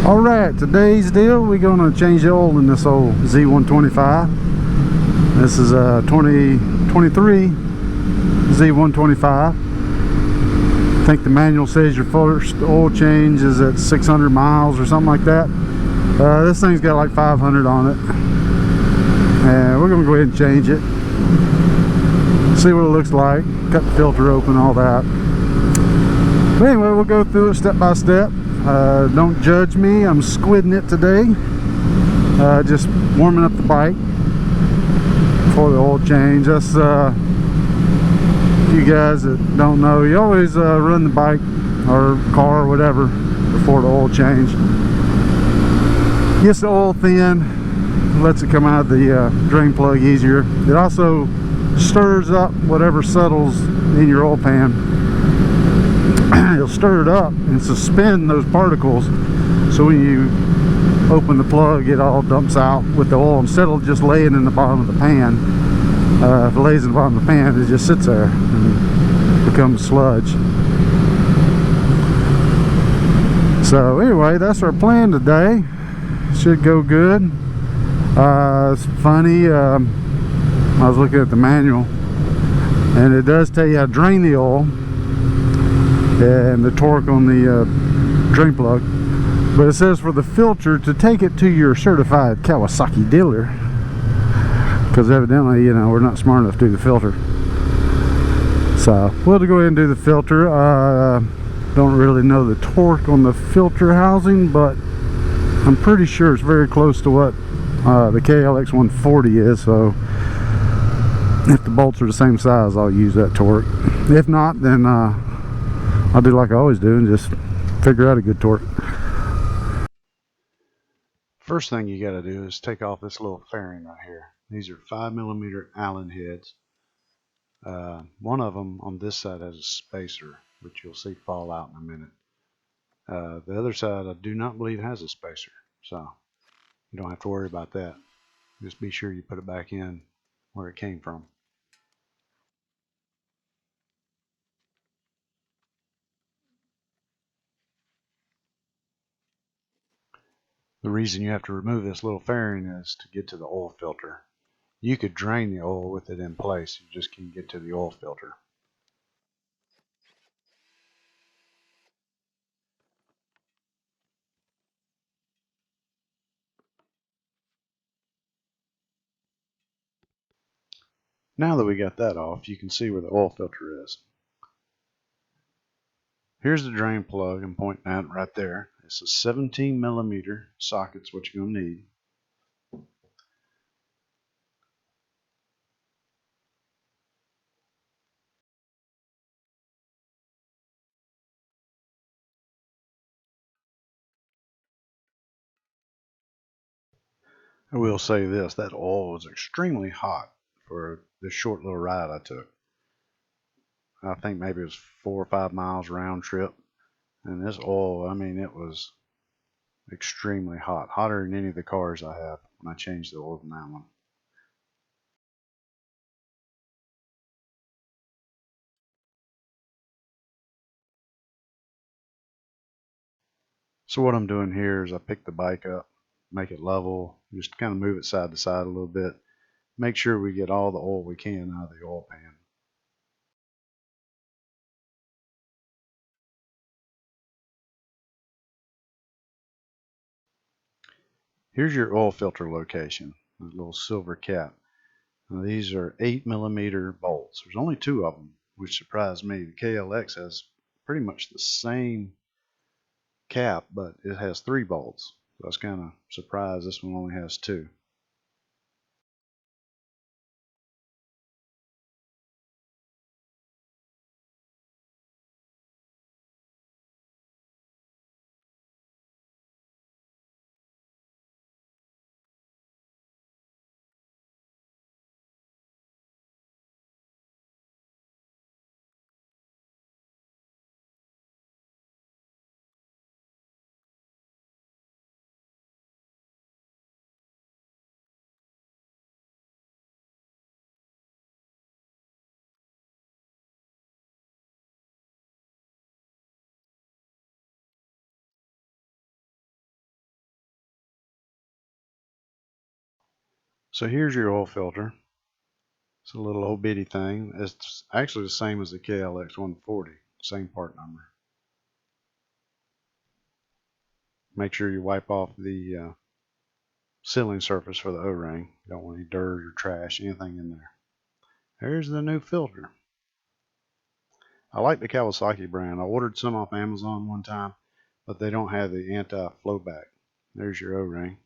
Alright, today's deal, we're going to change the oil in this old Z125. This is a 2023 Z125. I think the manual says your first oil change is at 600 miles or something like that. This thing's got like 500 on it. And we're going to go ahead and change it. See what it looks like. Cut the filter open, all that. But anyway, we'll go through it step by step. Don't judge me, I'm squidding it today. Just warming up the bike for the oil change. That's you guys that don't know, you always run the bike or car or whatever before the oil change. Gets the oil thin, lets it come out of the drain plug easier. It also stirs up whatever settles in your oil pan. It'll stir it up and suspend those particles, so when you open the plug it all dumps out with the oil instead of just laying in the bottom of the pan. If it lays in the bottom of the pan, it just sits there and becomes sludge. So anyway, that's our plan today. Should go good. It's funny, I was looking at the manual and it does tell you how to drain the oil and the torque on the drain plug, but it says for the filter to take it to your certified Kawasaki dealer, because evidently, you know, we're not smart enough to do the filter. So we'll go ahead and do the filter. Don't really know the torque on the filter housing, but I'm pretty sure it's very close to what the KLX 140 is, so if the bolts are the same size I'll use that torque. If not, then I'll do like I always do and just figure out a good torque. First thing you got to do is take off this little fairing right here. These are 5mm Allen heads. One of them on this side has a spacer, which you'll see fall out in a minute. The other side I do not believe has a spacer, so you don't have to worry about that. Just be sure you put it back in where it came from. The reason you have to remove this little fairing is to get to the oil filter. You could drain the oil with it in place, you just can't get to the oil filter. Now that we got that off, you can see where the oil filter is. Here's the drain plug I'm pointing at right there. It's a 17mm socket's what you're going to need. I will say this, that oil was extremely hot for this short little ride I took. I think maybe it was 4 or 5 miles round trip. And this oil, I mean, it was extremely hot. Hotter than any of the cars I have when I changed the oil in that one. So what I'm doing here is I pick the bike up, make it level, just kind of move it side to side a little bit. Make sure we get all the oil we can out of the oil pan. Here's your oil filter location, a little silver cap. Now these are 8mm bolts. There's only 2 of them, which surprised me. The KLX has pretty much the same cap, but it has 3 bolts. So I was kind of surprised this one only has 2. So here's your oil filter. It's a little old bitty thing. It's actually the same as the KLX 140, same part number. Make sure you wipe off the sealing surface for the O-ring. You don't want any dirt or trash, anything in there. There's the new filter. I like the Kawasaki brand. I ordered some off Amazon one time, but they don't have the anti-flow back. There's your O-ring.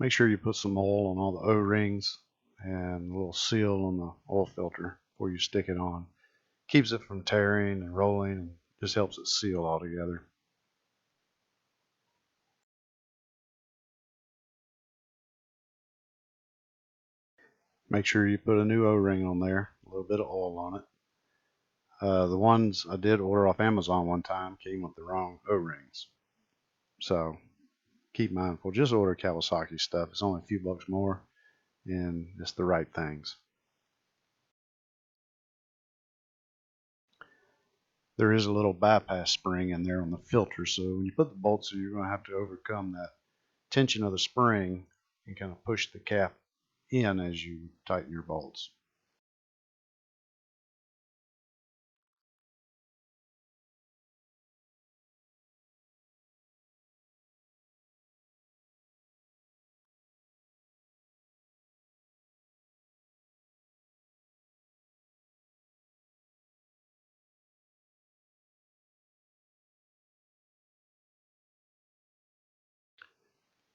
Make sure you put some oil on all the O-rings and a little seal on the oil filter before you stick it on. Keeps it from tearing and rolling and just helps it seal all together. Make sure you put a new O-ring on there, a little bit of oil on it. The ones I did order off Amazon one time came with the wrong O-rings. So keep mindful. Just order Kawasaki stuff. It's only a few bucks more and it's the right things. There is a little bypass spring in there on the filter, so when you put the bolts in, you're going to have to overcome that tension of the spring and kind of push the cap in as you tighten your bolts.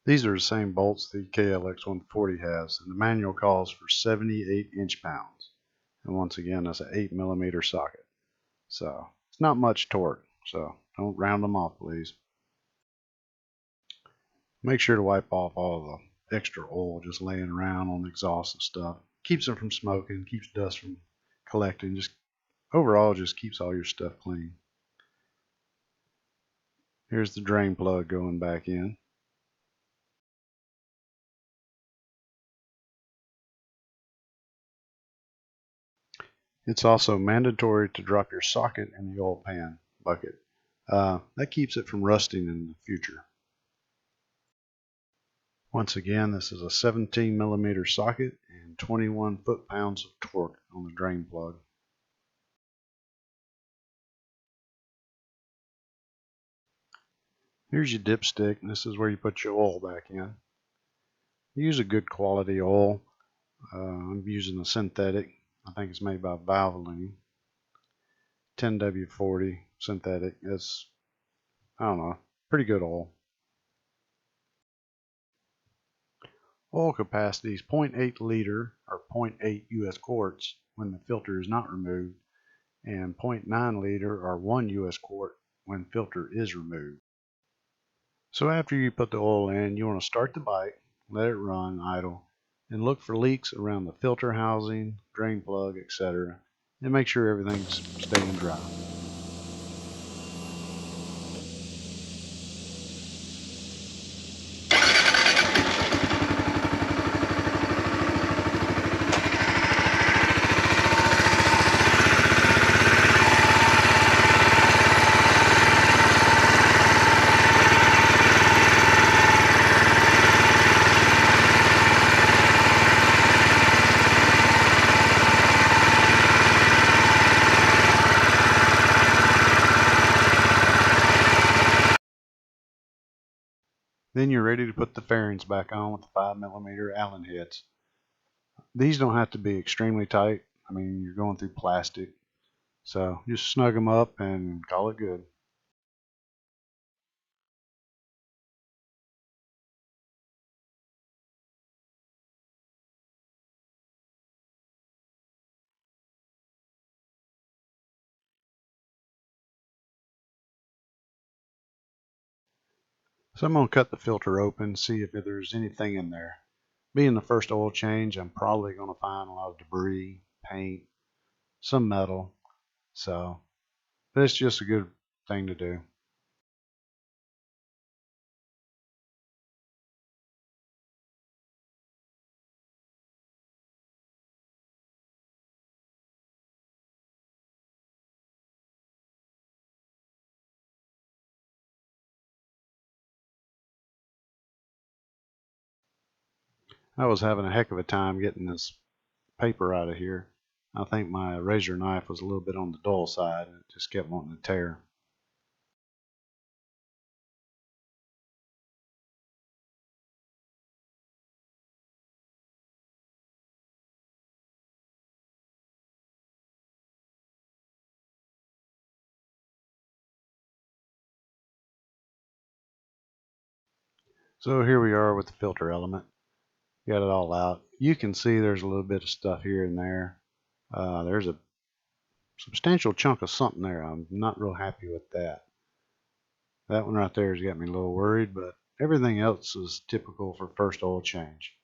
These are the same bolts the KLX 140 has, and the manual calls for 78 inch-pounds. And once again, that's an 8mm socket. So it's not much torque, so don't round them off, please. Make sure to wipe off all the extra oil just laying around on the exhaust and stuff. Keeps them from smoking, keeps dust from collecting, just overall just keeps all your stuff clean. Here's the drain plug going back in. It's also mandatory to drop your socket in the oil pan bucket. That keeps it from rusting in the future. Once again, this is a 17mm socket and 21 foot-pounds of torque on the drain plug. Here's your dipstick, and this is where you put your oil back in. Use a good quality oil. I'm using a synthetic. I think it's made by Valvoline. 10W40 synthetic. It's, I don't know, pretty good oil. Oil capacity is 0.8 liter or 0.8 US quarts when the filter is not removed, and 0.9 liter or 1 US quart when filter is removed. So after you put the oil in, you want to start the bike, let it run idle, and look for leaks around the filter housing, drain plug, etc., and make sure everything's staying dry. Then you're ready to put the fairings back on with the 5mm Allen heads. These don't have to be extremely tight. I mean, you're going through plastic. So just snug them up and call it good. So I'm going to cut the filter open, see if there's anything in there. Being the first oil change, I'm probably going to find a lot of debris, paint, some metal. So, but it's just a good thing to do. I was having a heck of a time getting this paper out of here. I think my razor knife was a little bit on the dull side and it just kept wanting to tear. So here we are with the filter element. Got it all out. You can see there's a little bit of stuff here and there. There's a substantial chunk of something there. I'm not real happy with that. That one right there has got me a little worried, but everything else is typical for first oil change.